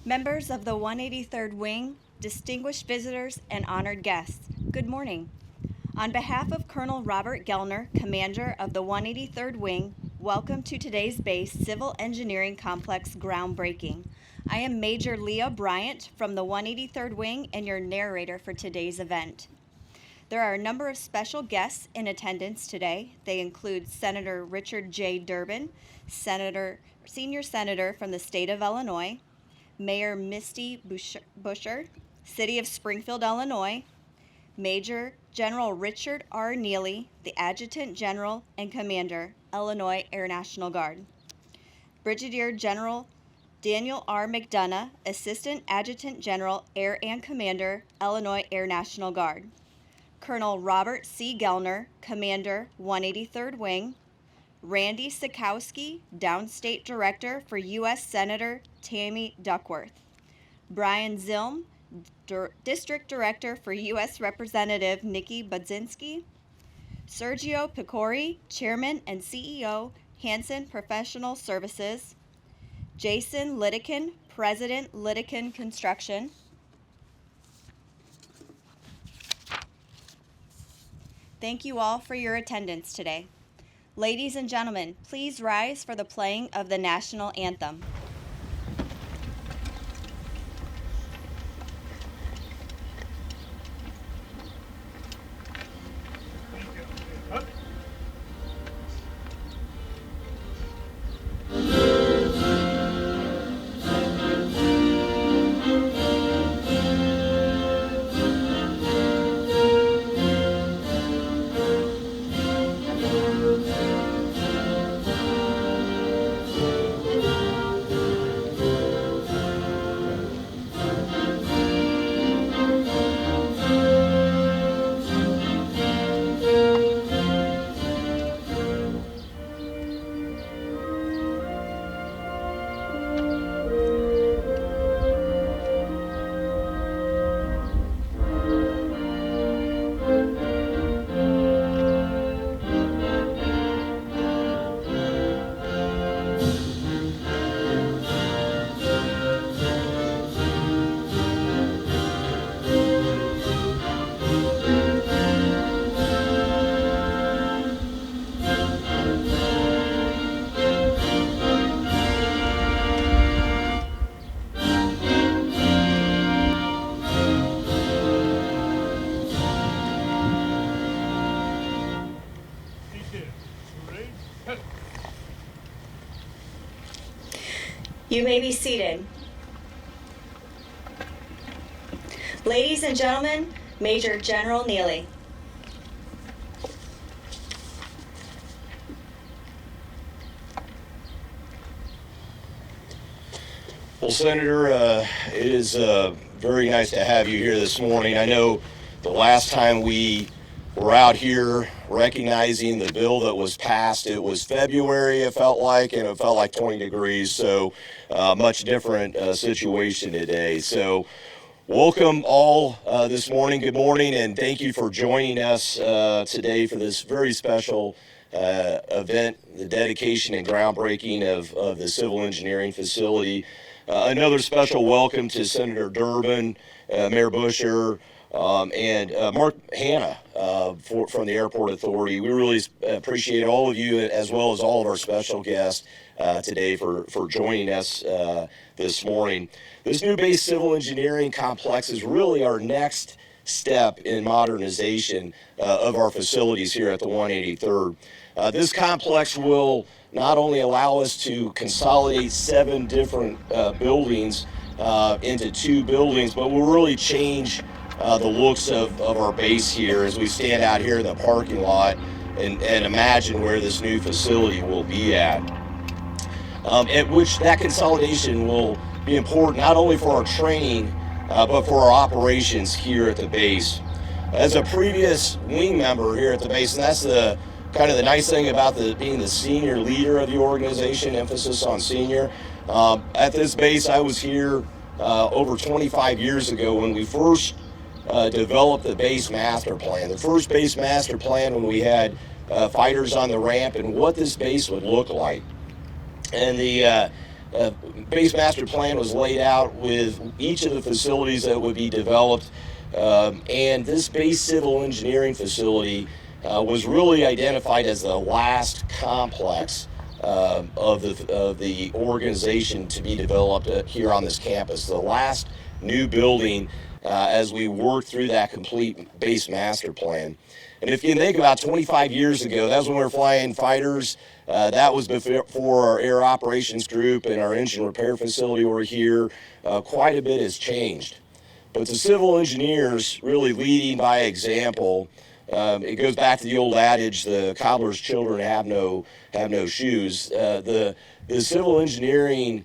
Members of the 183rd Wing, distinguished visitors, and honored guests, good morning. On behalf of Colonel Robert Gellner, Commander of the 183rd Wing, welcome to today's base Civil Engineering Complex groundbreaking. I am Major Leah Bryant from the 183rd Wing and your narrator for today's event. There are a number of special guests in attendance today. They include Senator Richard J. Durbin, Senior Senator from the state of Illinois, Mayor Misty Buscher, City of Springfield, Illinois, Major General Richard R. Neely, the Adjutant General and Commander, Illinois Air National Guard, Brigadier General Daniel R. McDonough, Assistant Adjutant General, Air and Commander, Illinois Air National Guard, Colonel Robert C. Gellner, Commander, 183rd Wing, Randy Sikowski, Downstate Director for U.S. Senator Tammy Duckworth, Brian Zilm, District Director for U.S. Representative Nikki Budzinski, Sergio Picori, Chairman and CEO, Hansen Professional Services, Jason Lydikin, President, Lydikin Construction. Thank you all for your attendance today. Ladies and gentlemen, please rise for the playing of the national anthem. You may be seated. Ladies and gentlemen, Major General Neely. Well, Senator, it is very nice to have you here this morning. I know the last time we were out here recognizing the bill that was passed, it was February, it felt like, and it felt like 20 degrees, so much different situation today. So welcome all this morning. Good morning, and thank you for joining us today for this very special event, the dedication and groundbreaking of the civil engineering facility. Another special welcome to Senator Durbin, Mayor Buscher, and Mark Hanna from the Airport Authority. We really appreciate all of you, as well as all of our special guests today for joining us this morning. This new base civil engineering complex is really our next step in modernization of our facilities here at the 183rd. This complex will not only allow us to consolidate 7 different buildings into 2 buildings, but will really change the looks of our base here as we stand out here in the parking lot and imagine where this new facility will be at which that consolidation will be important not only for our training, but for our operations here at the base. As a previous wing member here at the base, and that's the kind of the nice thing about being the senior leader of the organization, emphasis on senior. At this base, I was here over 25 years ago when we first developed the base master plan. The first base master plan when we had fighters on the ramp and what this base would look like. And base master plan was laid out with each of the facilities that would be developed, and this base civil engineering facility was really identified as the last complex of the organization to be developed here on this campus, the last new building as we work through that complete base master plan. And if you think about 25 years ago, that was when we were flying fighters. That was before our air operations group and our engine repair facility were here. Quite a bit has changed. But the civil engineers really leading by example. It goes back to the old adage, the cobbler's children have no shoes. The civil engineering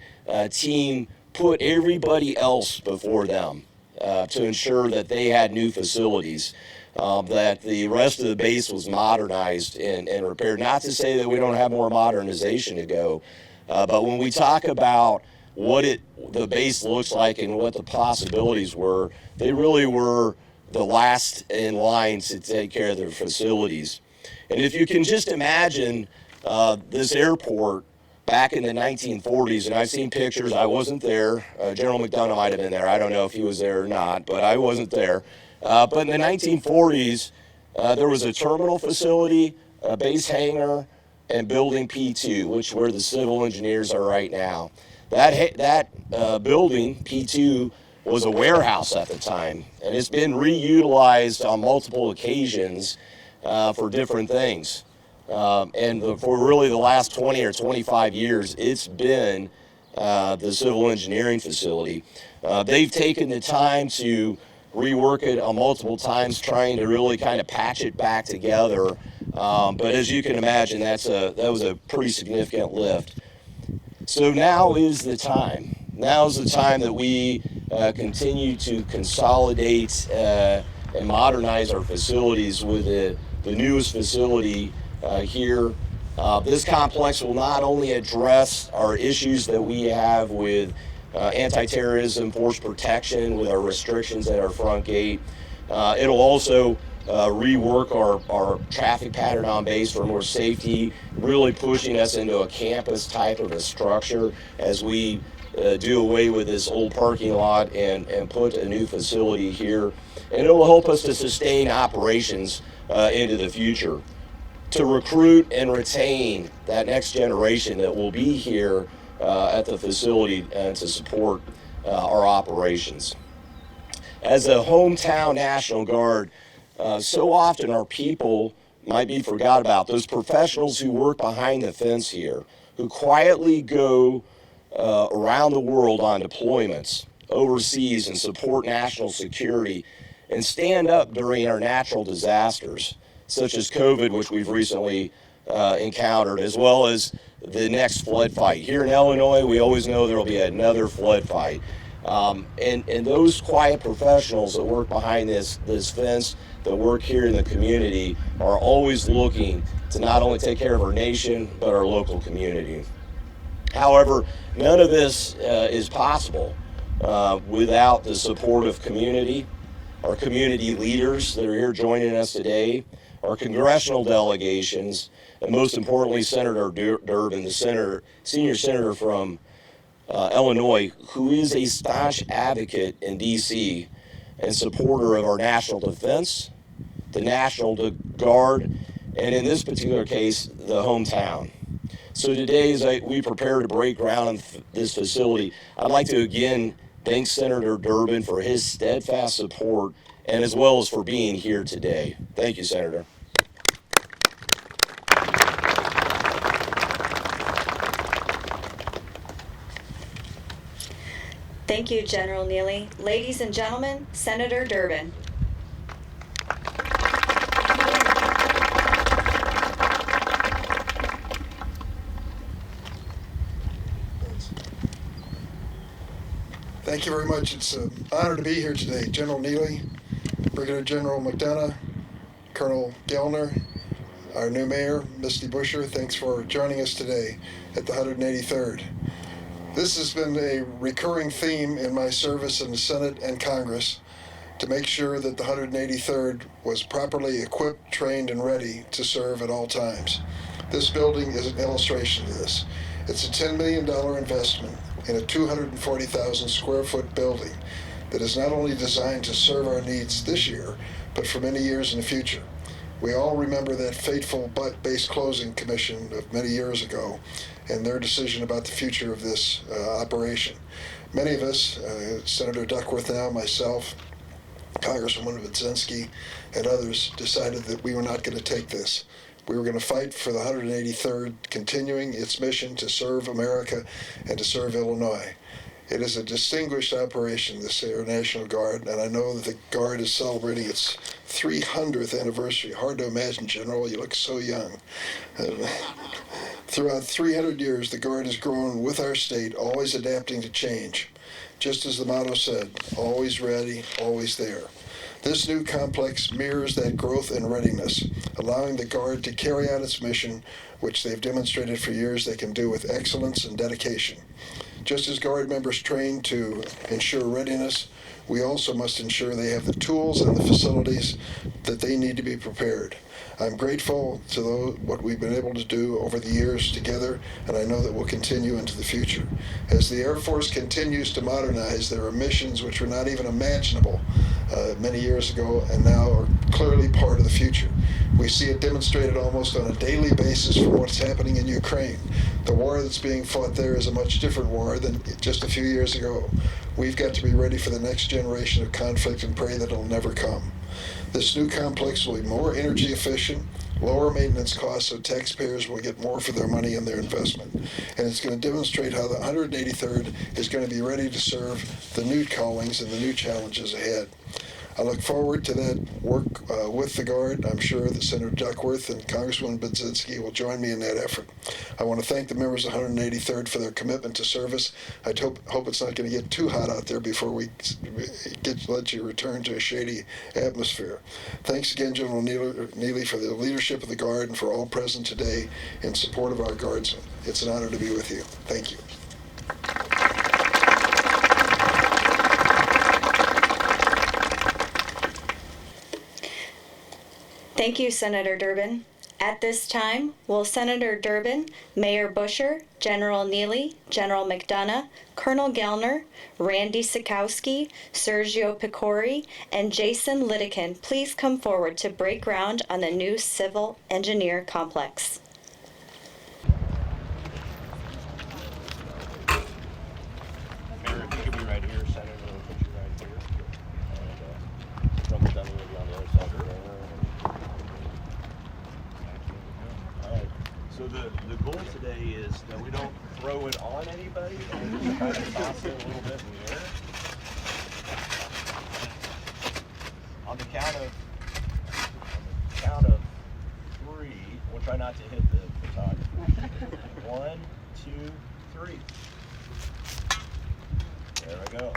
team put everybody else before them to ensure that they had new facilities, that the rest of the base was modernized and repaired. Not to say that we don't have more modernization to go, but when we talk about what the base looks like and what the possibilities were, they really were the last in line to take care of their facilities. And if you can just imagine this airport back in the 1940s, and I've seen pictures, I wasn't there. General McDonough might have been there. I don't know if he was there or not, but I wasn't there. But in the 1940s, there was a terminal facility, a base hangar, and building P2, which is where the civil engineers are right now. That building, P2, was a warehouse at the time, and it's been reutilized on multiple occasions for different things. And for really the last 20 or 25 years, it's been the civil engineering facility. They've taken the time to rework it multiple times, trying to really kind of patch it back together. But as you can imagine, that was a pretty significant lift. So now is the time. Now is the time that we continue to consolidate and modernize our facilities with the newest facility here. This complex will not only address our issues that we have with anti-terrorism, force protection, with our restrictions at our front gate. It'll also rework our traffic pattern on base for more safety, really pushing us into a campus type of a structure as we do away with this old parking lot and put a new facility here. And it will help us to sustain operations into the future, to recruit and retain that next generation that will be here at the facility to support our operations. As a hometown National Guard, so often our people might be forgot about, those professionals who work behind the fence here, who quietly go around the world on deployments overseas and support national security and stand up during our natural disasters, such as COVID, which we've recently encountered, as well as the next flood fight. Here in Illinois, we always know there will be another flood fight. And those quiet professionals that work behind this fence, that work here in the community, are always looking to not only take care of our nation, but our local community. However, none of this is possible without the support of community, our community leaders that are here joining us today, our congressional delegations, and most importantly, Senator Durbin, the senior senator from Illinois, who is a staunch advocate in D.C. and supporter of our national defense, the National Guard, and in this particular case, the hometown. So today, as we prepare to break ground on this facility, I'd like to again thank Senator Durbin for his steadfast support and as well as for being here today. Thank you, Senator. Thank you, General Neely. Ladies and gentlemen, Senator Durbin. Thank you very much. It's an honor to be here today. General Neely, Brigadier General McDonough, Colonel Gellner, our new mayor, Misty Buscher, thanks for joining us today at the 183rd. This has been a recurring theme in my service in the Senate and Congress to make sure that the 183rd was properly equipped, trained, and ready to serve at all times. This building is an illustration of this. It's a $10 million investment in a 240,000 square foot building that is not only designed to serve our needs this year, but for many years in the future. We all remember that fateful base closing commission of many years ago and their decision about the future of this operation. Many of us, Senator Duckworth now, myself, Congresswoman Budzinski, and others, decided that we were not going to take this. We were going to fight for the 183rd, continuing its mission to serve America and to serve Illinois. It is a distinguished operation, this Air National Guard, and I know that the Guard is celebrating its 300th anniversary. Hard to imagine, General, you look so young. Throughout 300 years, the Guard has grown with our state, always adapting to change. Just as the motto said, always ready, always there. This new complex mirrors that growth and readiness, allowing the Guard to carry out its mission, which they've demonstrated for years they can do with excellence and dedication. Just as Guard members train to ensure readiness, we also must ensure they have the tools and the facilities that they need to be prepared. I'm grateful to what we've been able to do over the years together, and I know that we'll continue into the future. As the Air Force continues to modernize, there are missions which were not even imaginable many years ago and now are clearly part of the future. We see it demonstrated almost on a daily basis from what's happening in Ukraine. The war that's being fought there is a much different war than just a few years ago. We've got to be ready for the next generation of conflict and pray that it'll never come. This new complex will be more energy efficient, lower maintenance costs, so taxpayers will get more for their money and their investment. And it's going to demonstrate how the 183rd is going to be ready to serve the new callings and the new challenges ahead. I look forward to that work with the Guard. I'm sure that Senator Duckworth and Congresswoman Budzinski will join me in that effort. I want to thank the members of the 183rd for their commitment to service. I hope it's not going to get too hot out there before we let you return to a shady atmosphere. Thanks again, General Neely, for the leadership of the Guard and for all present today in support of our Guardsmen. It's an honor to be with you. Thank you. Thank you, Senator Durbin. At this time, will Senator Durbin, Mayor Busher, General Neely, General McDonough, Colonel Gellner, Randy Sikowski, Sergio Picori, and Jason Lidikin please come forward to break ground on the new civil engineer complex? Mayor, if you could be right here, Senator, we'll put you right here. And Colonel Dunn will be on the other side of the room. All right. So the goal today is that we don't throw it on anybody, and we just kind of toss it a little bit in the air. On the count of three, we'll try not to hit the photographer. 1, 2, 3. There we go.